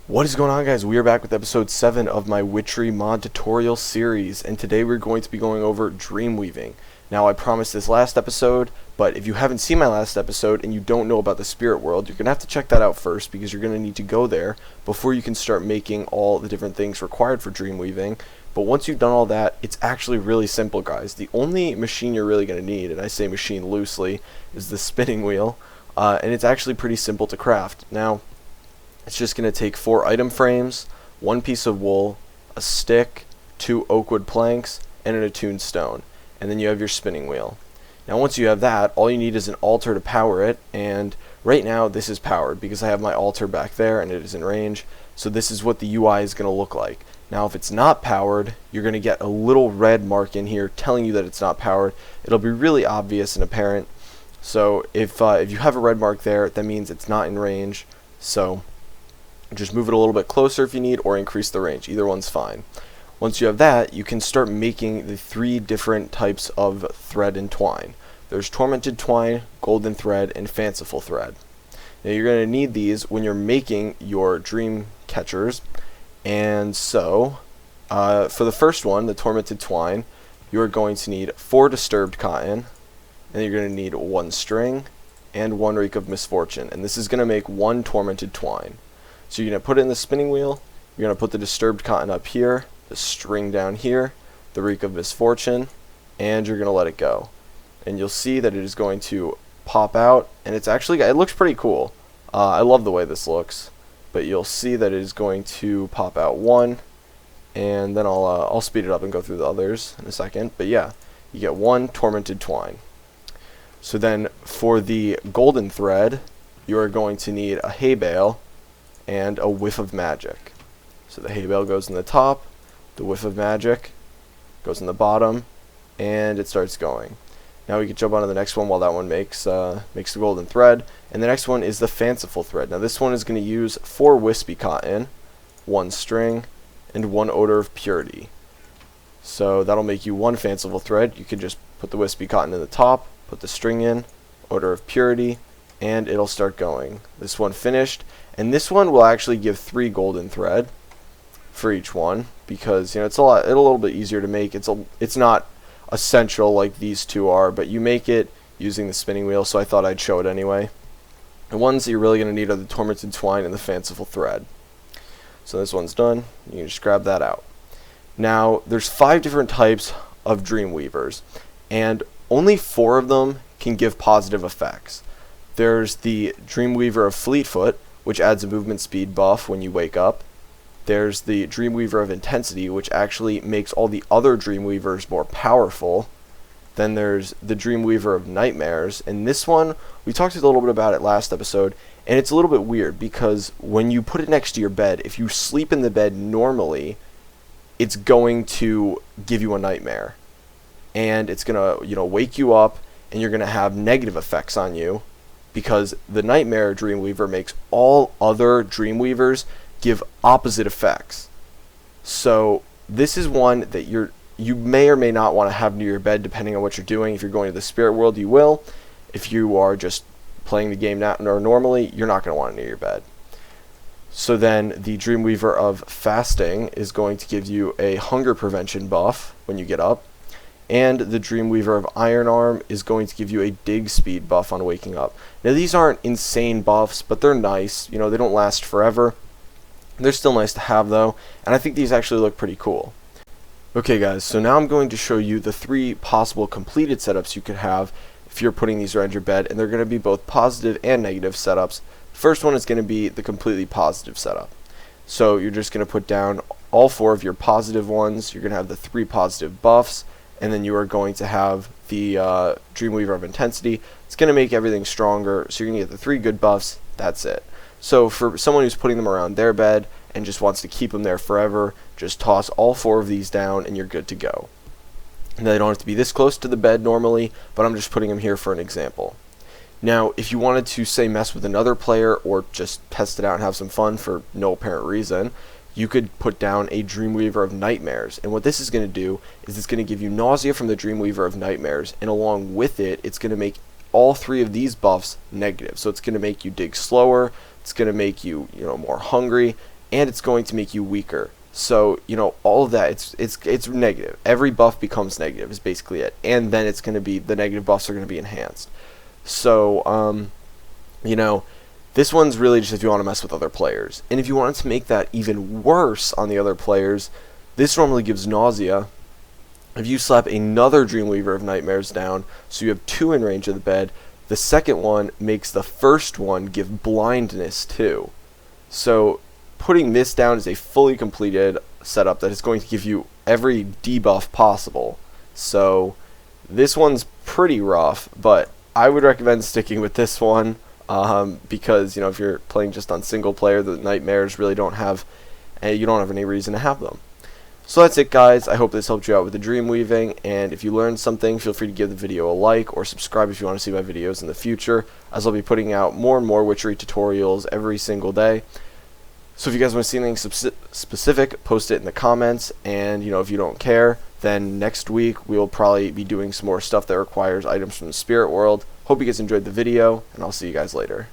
What is going on, guys? We are back with episode 7 of my Witchery mod tutorial series, and today we're going to be going over dreamweaving. Now, I promised this last episode, but if you haven't seen my last episode and you don't know about the spirit world, you're going to have to check that out first because you're going to need to go there before you can start making all the different things required for dreamweaving. But once you've done all that, it's actually really simple, guys. The only machine you're really going to need, and I say machine loosely, is the spinning wheel, and it's actually pretty simple to craft. Now, it's just going to take 4 item frames, 1 piece of wool, a stick, 2 oak wood planks, and an attuned stone. And then you have your spinning wheel. Now once you have that, all you need is an altar to power it, and right now this is powered because I have my altar back there and it is in range, so this is what the UI is going to look like. Now if it's not powered, you're going to get a little red mark in here telling you that it's not powered. It'll be really obvious and apparent. So if you have a red mark there, that means it's not in range. So just move it a little bit closer if you need, or increase the range. Either one's fine. Once you have that, you can start making the 3 different types of thread and twine. There's Tormented Twine, Golden Thread, and Fanciful Thread. Now you're going to need these when you're making your dream catchers. And so, for the first one, the Tormented Twine, you're going to need 4 disturbed cotton, and you're going to need 1 string, and 1 reek of misfortune. And this is going to make 1 Tormented Twine. So you're going to put it in the spinning wheel, you're going to put the disturbed cotton up here, the string down here, the reek of misfortune, and you're going to let it go. And you'll see that it is going to pop out, and it's actually, it looks pretty cool. I love the way this looks, but you'll see that it is going to pop out 1, and then I'll speed it up and go through the others in a second. But yeah, you get 1 Tormented Twine. So then for the Golden Thread, you are going to need a hay bale and a whiff of magic. So the hay bale goes in the top, the whiff of magic goes in the bottom, and it starts going. Now we can jump on to the next one while that one makes the golden thread. And the next one is the fanciful thread. Now this one is going to use 4 wispy cotton, 1 string, and 1 odor of purity. So that'll make you 1 fanciful thread. You can just put the wispy cotton in the top, put the string in, odor of purity, and it'll start going. This one finished, and this one will actually give 3 golden thread for each one, because it's a little bit easier to make. It's not essential like these 2 are, but you make it using the spinning wheel, so I thought I'd show it anyway. The ones that you're really going to need are the Tormented Twine and the Fanciful Thread. So this one's done. You can just grab that out. Now there's 5 different types of Dreamweavers, and only 4 of them can give positive effects. There's the Dreamweaver of Fleetfoot, which adds a movement speed buff when you wake up. There's the Dreamweaver of Intensity, which actually makes all the other Dreamweavers more powerful. Then there's the Dreamweaver of Nightmares, and this one, we talked a little bit about it last episode, and it's a little bit weird because when you put it next to your bed, if you sleep in the bed normally, it's going to give you a nightmare. And it's going to, wake you up, and you're going to have negative effects on you, because the Nightmare Dreamweaver makes all other Dreamweavers give opposite effects. So this is one that you may or may not want to have near your bed depending on what you're doing. If you're going to the spirit world, you will. If you are just playing the game normally, you're not going to want it near your bed. So then the Dreamweaver of Fasting is going to give you a hunger prevention buff when you get up. And the Dreamweaver of Iron Arm is going to give you a dig speed buff on waking up. Now these aren't insane buffs, but they're nice. They don't last forever. They're still nice to have though, and I think these actually look pretty cool. Okay guys, so now I'm going to show you the 3 possible completed setups you could have if you're putting these around your bed, and they're going to be both positive and negative setups. First one is going to be the completely positive setup. So you're just going to put down all 4 of your positive ones. You're going to have the 3 positive buffs, and then you are going to have the Dreamweaver of Intensity. It's going to make everything stronger, so you're going to get the 3 good buffs. That's it. So for someone who's putting them around their bed and just wants to keep them there forever, just toss all 4 of these down and you're good to go. And they don't have to be this close to the bed normally, but I'm just putting them here for an example. Now, if you wanted to, say, mess with another player or just test it out and have some fun for no apparent reason, you could put down a Dreamweaver of Nightmares. And what this is going to do is it's going to give you nausea from the Dreamweaver of Nightmares, and along with it, it's going to make all 3 of these buffs negative. So it's going to make you dig slower, it's going to make you, more hungry, and it's going to make you weaker. So, you know, all of that, it's negative. Every buff becomes negative is basically it. And then it's going to be, the negative buffs are going to be enhanced. So, you know, this one's really just if you want to mess with other players. And if you wanted to make that even worse on the other players, this normally gives nausea. If you slap another Dreamweaver of Nightmares down, so you have 2 in range of the bed, the second one makes the first one give blindness too. So putting this down is a fully completed setup that is going to give you every debuff possible. So this one's pretty rough, but I would recommend sticking with this one because, you know, if you're playing just on single player, the Nightmares really don't have, you don't have any reason to have them. So that's it, guys. I hope this helped you out with the dream weaving, and if you learned something, feel free to give the video a like or subscribe if you want to see my videos in the future, as I'll be putting out more and more Witchery tutorials every single day. So if you guys want to see anything specific, post it in the comments, and, you know, if you don't care, then next week we'll probably be doing some more stuff that requires items from the spirit world. Hope you guys enjoyed the video, and I'll see you guys later.